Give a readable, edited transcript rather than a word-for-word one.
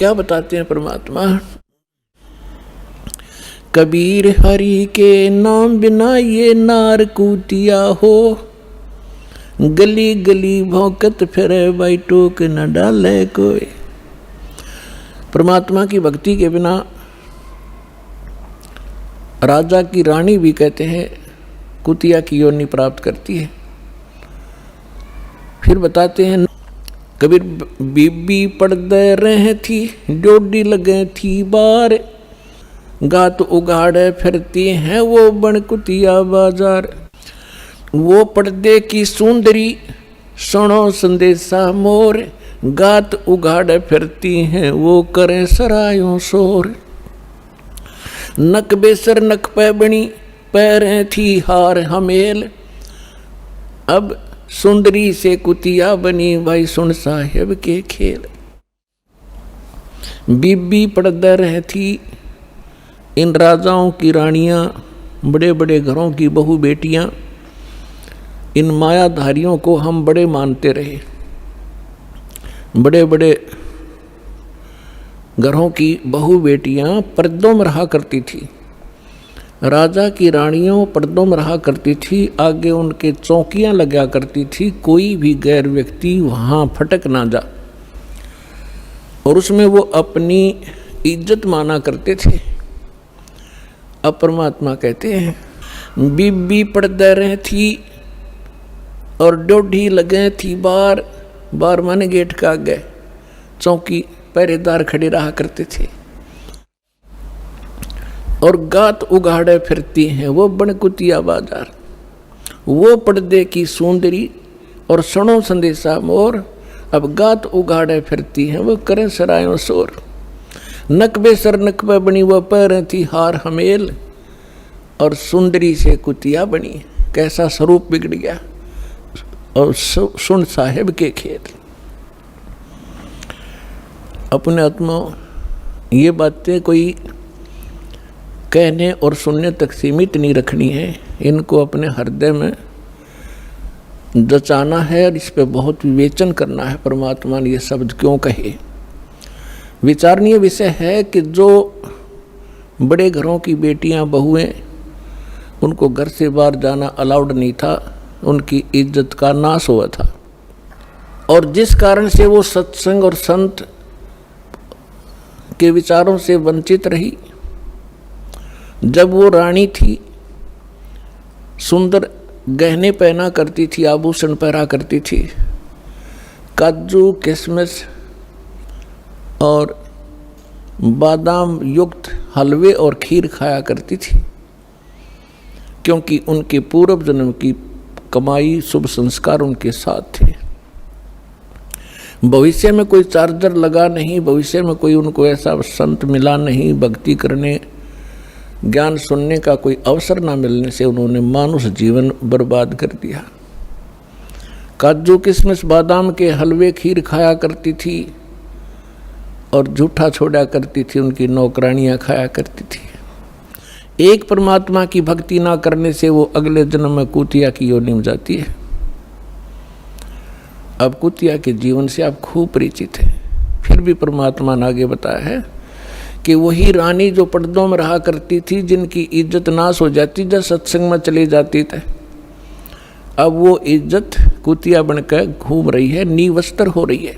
क्या बताते हैं परमात्मा? कबीर हरि के नाम बिना ये नार कूतिया हो, गली गली भौंकत फिरे भाई टोक न डाले कोई। परमात्मा की भक्ति के बिना राजा की रानी भी कहते हैं कुतिया की योनि प्राप्त करती है। फिर बताते हैं कबीर बीबी पड़दे रहे थी, डोडी लगे थी बार, गात उगाड़े फिरती हैं वो बन कुतिया बाजार। वो पर्दे की सुंदरी सुनो संदेशा मोर, गात उगाड़े फिरती हैं वो करें सरायों शोर। नक बेसर नक पे बनी पैरें थी हार हमेल, अब सुंदरी से कुतिया बनी भाई सुन साहेब के खेल। बीबी पड़दे रहे थी, इन राजाओं की रानियां, बड़े बड़े घरों की बहू बेटियां, इन मायाधारियों को हम बड़े मानते रहे। बड़े बड़े घरों की बहू बेटियां पर्दों में रहा करती थी, राजा की रानियों पर्दों में रहा करती थी, आगे उनके चौकियां लगा करती थी, कोई भी गैर व्यक्ति वहाँ फटक ना जा, और उसमें वो अपनी इज्जत माना करते थे। अब परमात्मा कहते हैं बीबी पर्दे रहे थी और डोढ़ी लगे थी बार, बार माने गेट का आगे चौकी पहरेदार खड़े रहा करते थे, और गात उगाड़े फिरती हैं वो बनकुतिया बाजार। वो पर्दे की सुंदरी और सुनो संदेशा मोर, अब गात उगाड़े फिरती हैं वो करें सरायों शोर। नक बेसर नक पे बनी वो पैरें थी हार हमेल, और सुंदरी से कुतिया बनी, कैसा स्वरूप बिगड़ गया, और सुन साहेब के खेल। अपने आत्मा ये बातें कोई कहने और सुनने तक सीमित नहीं रखनी है, इनको अपने हृदय में जचाना है और इस पे बहुत विवेचन करना है। परमात्मा ने ये शब्द क्यों कहे? विचारणीय विषय है कि जो बड़े घरों की बेटियां बहुएं, उनको घर से बाहर जाना अलाउड नहीं था, उनकी इज्जत का नाश हुआ था, और जिस कारण से वो सत्संग और संत के विचारों से वंचित रही। जब वो रानी थी, सुंदर गहने पहना करती थी, आभूषण पहना करती थी, काजू किशमिश और बादाम युक्त हलवे और खीर खाया करती थी, क्योंकि उनके पूर्व जन्म की कमाई शुभ संस्कार उनके साथ थे। भविष्य में कोई चार्जर लगा नहीं, भविष्य में कोई उनको ऐसा संत मिला नहीं, भक्ति करने ज्ञान सुनने का कोई अवसर ना मिलने से उन्होंने मानुष जीवन बर्बाद कर दिया। काजू किशमिश बादाम के हलवे खीर खाया करती थी और झूठा छोड़ा करती थी, उनकी नौकरानियां खाया करती थी। एक परमात्मा की भक्ति ना करने से वो अगले जन्म में कुतिया की योनि में जाती है। अब कुतिया के जीवन से आप खूब परिचित हैं, फिर भी परमात्मा ने आगे बताया है कि वही रानी जो पर्दों में रहा करती थी, जिनकी इज्जत नाश हो जाती जब सत्संग में चली जाती थी, अब वो इज्जत कुतिया बनकर घूम रही है, नीवस्त्र हो रही है।